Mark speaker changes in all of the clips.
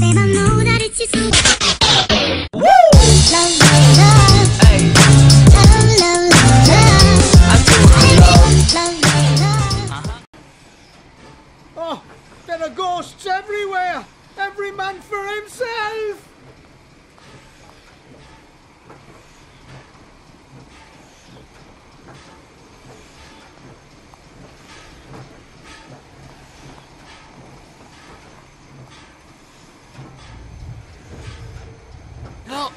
Speaker 1: Oh, there are ghosts everywhere! Every man for himself!
Speaker 2: Look!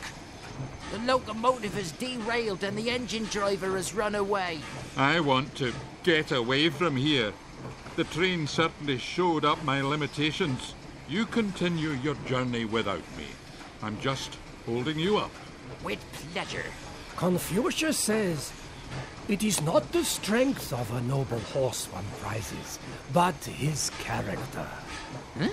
Speaker 2: The locomotive has derailed and the engine driver has run away.
Speaker 3: I want to get away from here. The train certainly showed up my limitations. You continue your journey without me. I'm just holding you up.
Speaker 2: With pleasure.
Speaker 4: Confucius says, it is not the strength of a noble horse one prizes, but his character.
Speaker 2: Huh?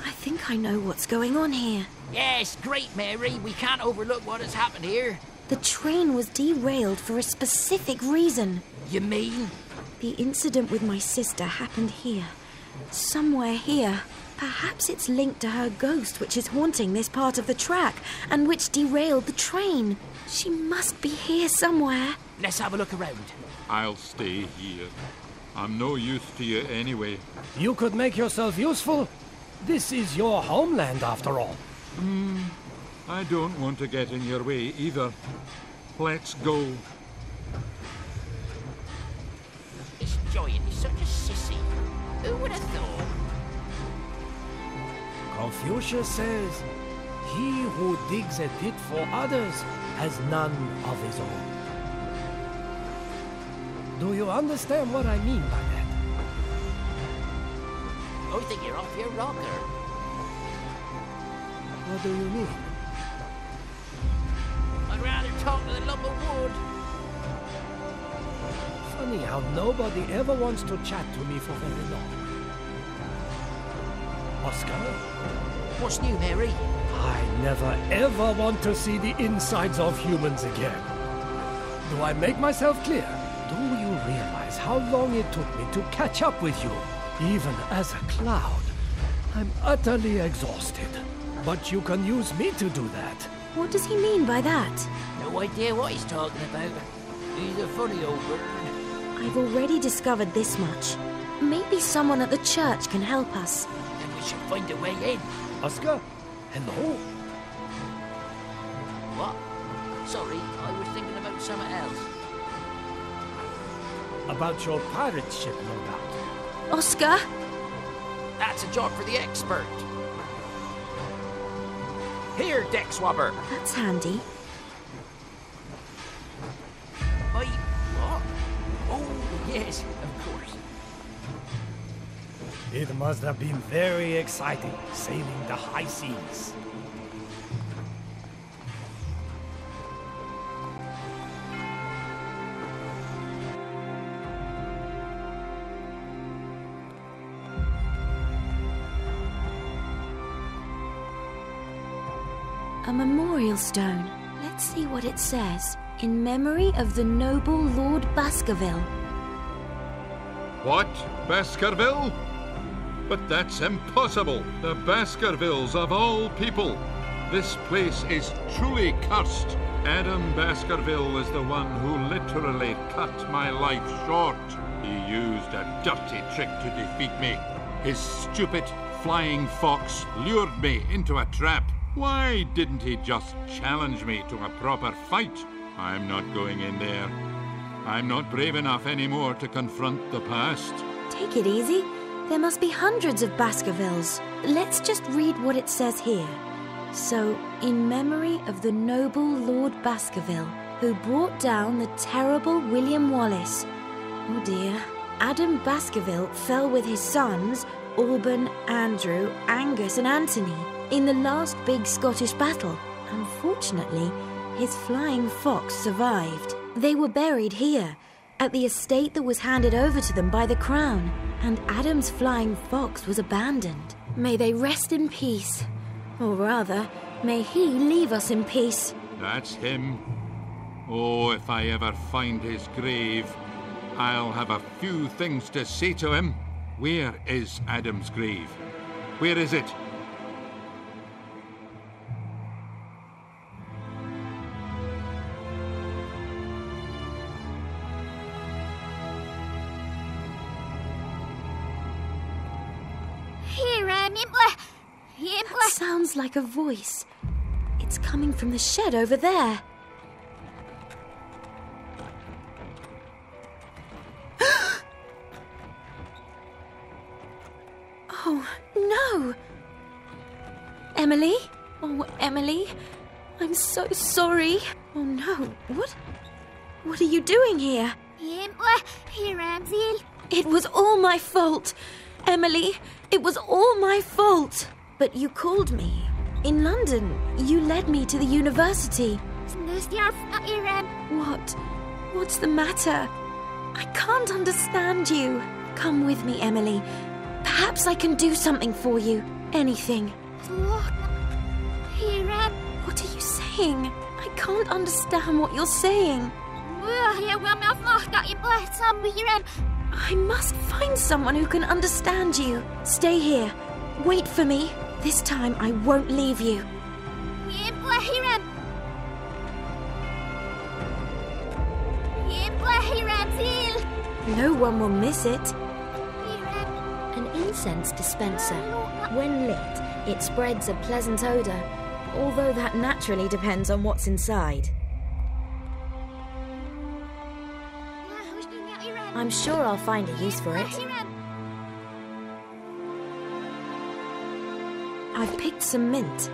Speaker 5: I think I know what's going on here.
Speaker 2: Yes, great, Mary. We can't overlook what has happened here.
Speaker 5: The train was derailed for a specific reason.
Speaker 2: You mean?
Speaker 5: The incident with my sister happened here. Somewhere here. Perhaps it's linked to her ghost, which is haunting this part of the track, and which derailed the train. She must be here somewhere.
Speaker 2: Let's have a look around.
Speaker 3: I'll stay here. I'm no use to you anyway.
Speaker 4: You could make yourself useful. This is your homeland, after all.
Speaker 3: I don't want to get in your way either. Let's go.
Speaker 2: This giant is such a sissy. Who would have thought?
Speaker 4: Confucius says, he who digs a pit for others has none of his own. Do you understand what I mean by that?
Speaker 2: I think you're off your rocker.
Speaker 4: What do you mean?
Speaker 2: I'd rather talk to the lump of wood.
Speaker 4: Funny how nobody ever wants to chat to me for very long. Oscar?
Speaker 2: What's new, Mary?
Speaker 4: I never ever want to see the insides of humans again. Do I make myself clear? Do you realize how long it took me to catch up with you? Even as a cloud, I'm utterly exhausted. But you can use me to do that.
Speaker 5: What does he mean by that?
Speaker 2: No idea what he's talking about. He's a funny old bird.
Speaker 5: I've already discovered this much. Maybe someone at the church can help us.
Speaker 2: Then we should find a way in.
Speaker 4: Oscar? Hello?
Speaker 2: What? Sorry, I was thinking about something else.
Speaker 4: About your pirate ship, no doubt.
Speaker 5: Oscar?
Speaker 2: That's a job for the expert. Here, deck swabber.
Speaker 5: That's handy.
Speaker 2: What? Oh, yes, of course.
Speaker 4: It must have been very exciting sailing the high seas.
Speaker 5: A memorial stone. Let's see what it says. In memory of the noble Lord Baskerville.
Speaker 3: What? Baskerville? But that's impossible. The Baskervilles of all people. This place is truly cursed. Adam Baskerville is the one who literally cut my life short. He used a dirty trick to defeat me. His stupid flying fox lured me into a trap. Why didn't he just challenge me to a proper fight? I'm not going in there. I'm not brave enough anymore to confront the past.
Speaker 5: Take it easy. There must be hundreds of Baskervilles. Let's just read what it says here. So, in memory of the noble Lord Baskerville, who brought down the terrible William Wallace. Oh dear. Adam Baskerville fell with his sons, Alban, Andrew, Angus and Anthony, in the last big Scottish battle. Unfortunately, his flying fox survived. They were buried here, at the estate that was handed over to them by the crown, and Adam's flying fox was abandoned. May they rest in peace. Or rather, may he leave us in peace.
Speaker 3: That's him. Oh, if I ever find his grave, I'll have a few things to say to him. Where is Adam's grave? Where is it?
Speaker 5: sounds like a voice. It's coming from the shed over there. Oh, no! Emily? Oh, Emily, I'm so sorry. Oh, no. What are you doing here? It was all my fault. Emily, it was all my fault. But you called me. In London, you led me to the university. What's the matter? I can't understand you. Come with me, Emily. Perhaps I can do something for you. Anything. What are you saying? I can't understand what you're saying. I must find someone who can understand you. Stay here. Wait for me. This time I won't leave you. No one will miss it. An incense dispenser. When lit, it spreads a pleasant odour, although that naturally depends on what's inside. I'm sure I'll find a use for it. I've picked some mint.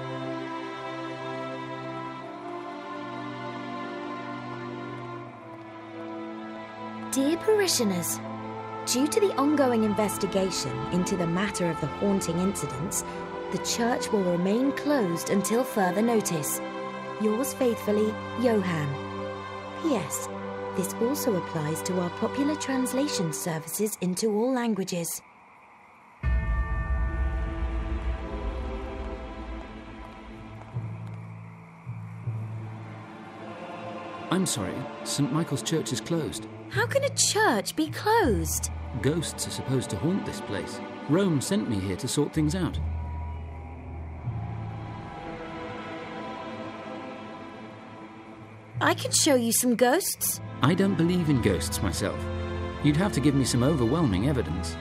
Speaker 5: Dear parishioners, due to the ongoing investigation into the matter of the haunting incidents, the church will remain closed until further notice. Yours faithfully, Johann. P.S. This also applies to our popular translation services into all languages.
Speaker 6: I'm sorry, St. Michael's Church is closed.
Speaker 5: How can a church be closed?
Speaker 6: Ghosts are supposed to haunt this place. Rome sent me here to sort things out.
Speaker 5: I can show you some ghosts.
Speaker 6: I don't believe in ghosts myself. You'd have to give me some overwhelming evidence.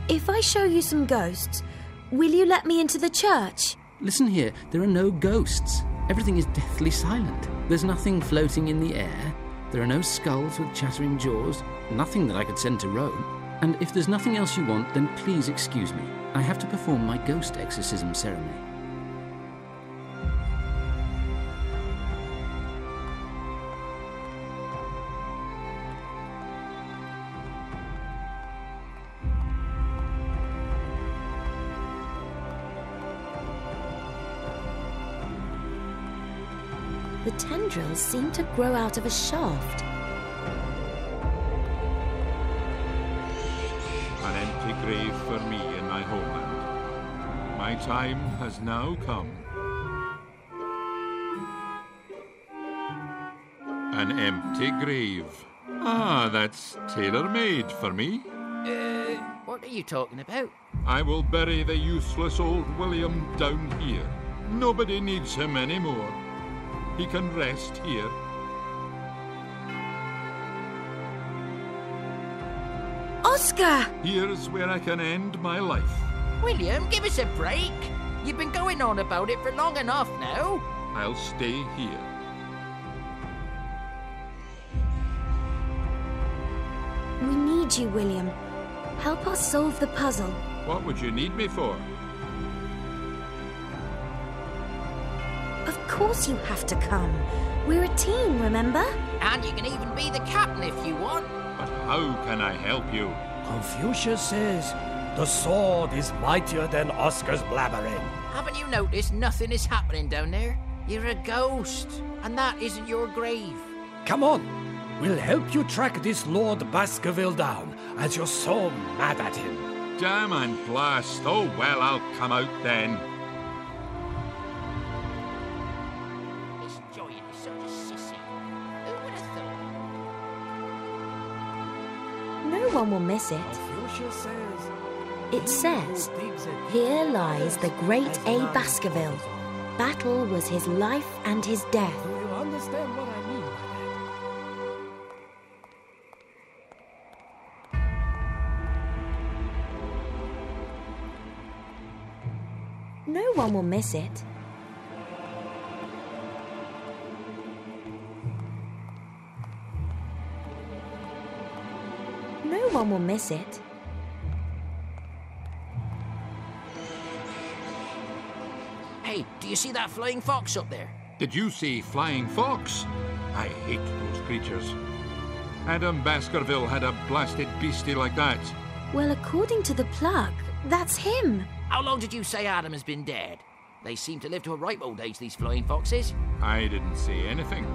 Speaker 5: If I show you some ghosts, will you let me into the church?
Speaker 6: Listen here, there are no ghosts. Everything is deathly silent. There's nothing floating in the air. There are no skulls with chattering jaws. Nothing that I could send to Rome. And if there's nothing else you want, then please excuse me. I have to perform my ghost exorcism ceremony.
Speaker 5: The tendrils seem to grow out of a shaft.
Speaker 3: An empty grave for me in my homeland. My time has now come. An empty grave. Ah, that's tailor-made for me.
Speaker 2: What are you talking about?
Speaker 3: I will bury the useless old William down here. Nobody needs him anymore. He can rest here.
Speaker 5: Oscar!
Speaker 3: Here's where I can end my life.
Speaker 2: William, give us a break. You've been going on about it for long enough now.
Speaker 3: I'll stay here.
Speaker 5: We need you, William. Help us solve the puzzle.
Speaker 3: What would you need me for?
Speaker 5: Of course you have to come. We're a team, remember?
Speaker 2: And you can even be the captain if you want.
Speaker 3: But how can I help you?
Speaker 4: Confucius says, the sword is mightier than Oscar's blabbering.
Speaker 2: Haven't you noticed nothing is happening down there? You're a ghost, and that isn't your grave.
Speaker 4: Come on, we'll help you track this Lord Baskerville down, as you're so mad at him.
Speaker 3: Damn and blast. Oh, well, I'll come out then.
Speaker 2: This giant is such a sissy. Who would have thought?
Speaker 5: No one will miss it.
Speaker 4: Confucius says,
Speaker 5: It says, here lies the great A. Baskerville. Battle was his life and his death.
Speaker 4: do you understand what I mean by that?
Speaker 5: No one will miss it. No one will miss it.
Speaker 2: Hey, do you see that flying fox up there?
Speaker 3: Did you see flying fox? I hate those creatures. Adam Baskerville had a blasted beastie like that.
Speaker 5: Well, according to the plug, that's him.
Speaker 2: How long did you say Adam has been dead? They seem to live to a ripe old age, these flying foxes.
Speaker 3: I didn't say anything,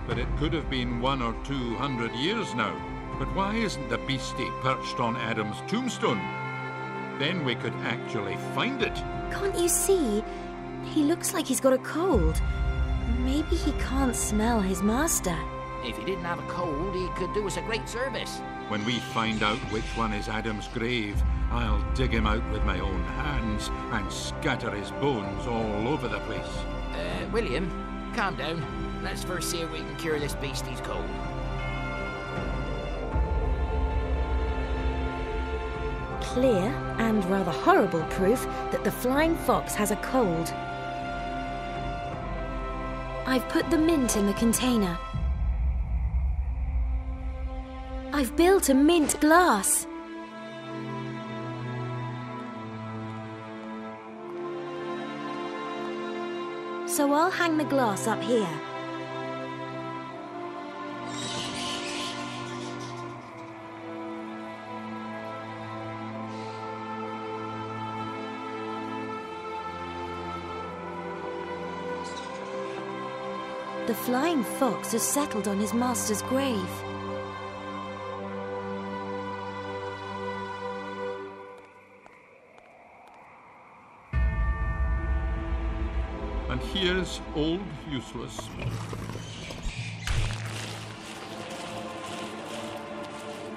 Speaker 3: but it could have been 100 or 200 years now. But why isn't the beastie perched on Adam's tombstone? Then we could actually find it.
Speaker 5: Can't you see? He looks like he's got a cold. Maybe he can't smell his master.
Speaker 2: If he didn't have a cold, he could do us a great service.
Speaker 3: When we find out which one is Adam's grave, I'll dig him out with my own hands and scatter his bones all over the place.
Speaker 2: William, calm down. Let's first see if we can cure this beastie's cold.
Speaker 5: Clear and rather horrible proof that the flying fox has a cold. I've put the mint in the container. I've built a mint glass. So I'll hang the glass up here. The flying fox has settled on his master's grave.
Speaker 3: And here's old Useless.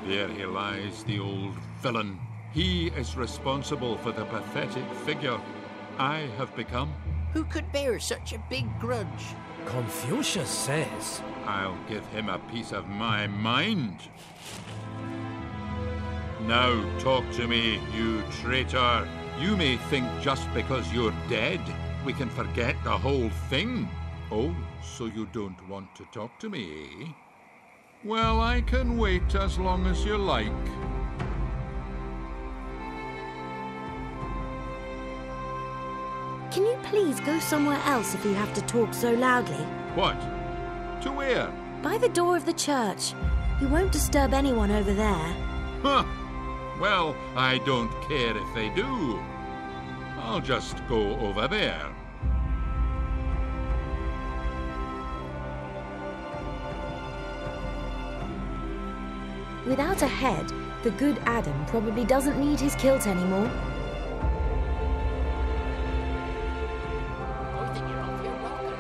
Speaker 3: There he lies, the old villain. He is responsible for the pathetic figure I have become.
Speaker 2: Who could bear such a big grudge?
Speaker 4: Confucius says...
Speaker 3: I'll give him a piece of my mind. Now talk to me, you traitor. You may think just because you're dead, we can forget the whole thing. Oh, so you don't want to talk to me, eh? Well, I can wait as long as you like.
Speaker 5: Can you please go somewhere else if you have to talk so loudly?
Speaker 3: What? To where?
Speaker 5: By the door of the church. You won't disturb anyone over there.
Speaker 3: Huh. Well, I don't care if they do. I'll just go over there.
Speaker 5: Without a head, the good Adam probably doesn't need his kilt anymore.
Speaker 2: I think you're off your rocker.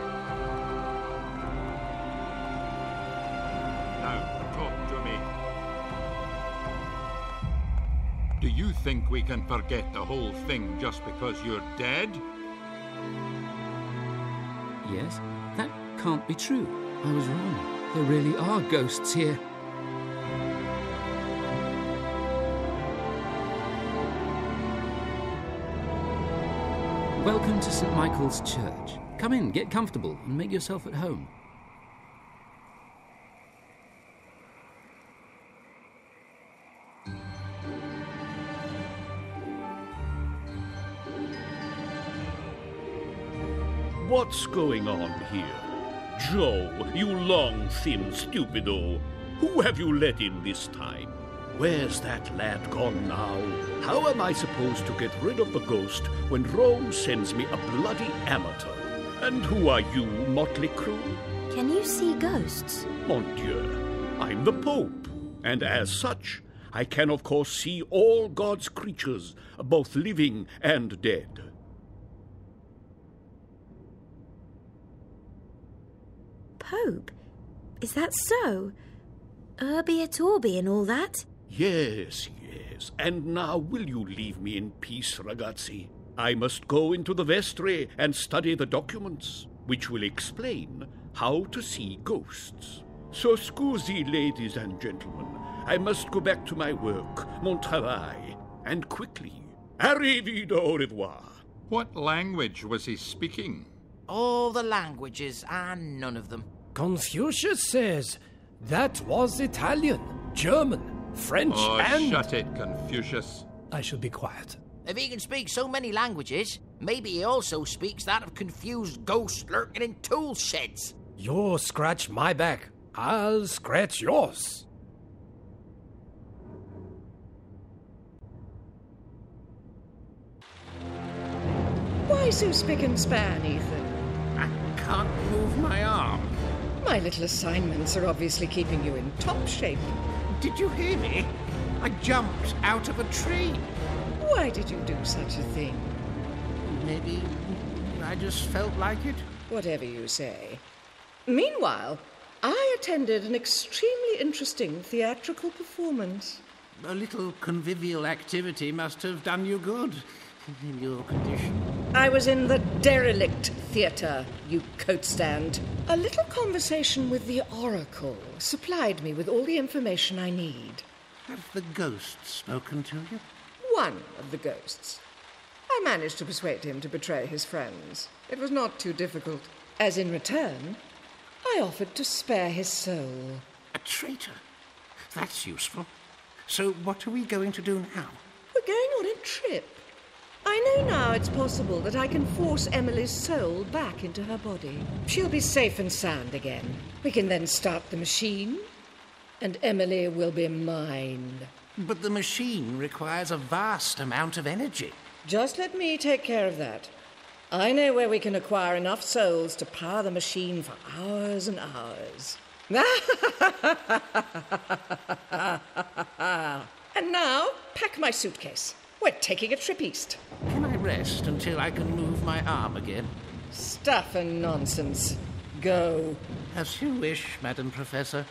Speaker 3: Now, talk to me. Do you think we can forget the whole thing just because you're dead?
Speaker 6: Yes, that can't be true. I was wrong. There really are ghosts here. Welcome to St. Michael's Church. Come in, get comfortable, and make yourself at home.
Speaker 7: What's going on here? Joe, you long, thin stupido. Who have you let in this time? Where's that lad gone now? How am I supposed to get rid of the ghost when Rome sends me a bloody amateur? And who are you, motley crew?
Speaker 5: Can you see ghosts?
Speaker 7: Mon Dieu, I'm the Pope, and as such, I can of course see all God's creatures, both living and dead.
Speaker 5: Pope? Is that so? Urbi et Orbi and all that?
Speaker 7: Yes. And now will you leave me in peace, ragazzi? I must go into the vestry and study the documents, which will explain how to see ghosts. So scusi, ladies and gentlemen. I must go back to my work, mon travail, and quickly. Arrivederci, au revoir.
Speaker 3: What language was he speaking?
Speaker 2: All the languages and none of them.
Speaker 4: Confucius says that was Italian, German, French,
Speaker 3: Oh,
Speaker 4: and...
Speaker 3: shut it, Confucius.
Speaker 4: I shall be quiet.
Speaker 2: If he can speak so many languages, maybe he also speaks that of confused ghosts lurking in tool sheds.
Speaker 4: You scratch my back, I'll scratch yours.
Speaker 8: Why so spick and span, Ethan?
Speaker 7: I can't move my arm.
Speaker 8: My little assignments are obviously keeping you in top shape.
Speaker 7: Did you hear me? I jumped out of a tree.
Speaker 8: Why did you do such a thing?
Speaker 7: Maybe I just felt like it.
Speaker 8: Whatever you say. Meanwhile, I attended an extremely interesting theatrical performance.
Speaker 7: A little convivial activity must have done you good in your condition.
Speaker 8: I was in the derelict theatre, you coat stand. A little conversation with the Oracle supplied me with all the information I need.
Speaker 7: Have the ghosts spoken to you?
Speaker 8: One of the ghosts. I managed to persuade him to betray his friends. It was not too difficult, as in return, I offered to spare his soul.
Speaker 7: A traitor? That's useful. So what are we going to do now?
Speaker 8: We're going on a trip. I know now it's possible that I can force Emily's soul back into her body. She'll be safe and sound again. We can then start the machine, and Emily will be mine.
Speaker 7: But the machine requires a vast amount of energy.
Speaker 8: Just let me take care of that. I know where we can acquire enough souls to power the machine for hours and hours. And now, pack my suitcase. We're taking a trip east.
Speaker 7: Can I rest until I can move my arm again?
Speaker 8: Stuff and nonsense. Go.
Speaker 7: As you wish, Madam Professor.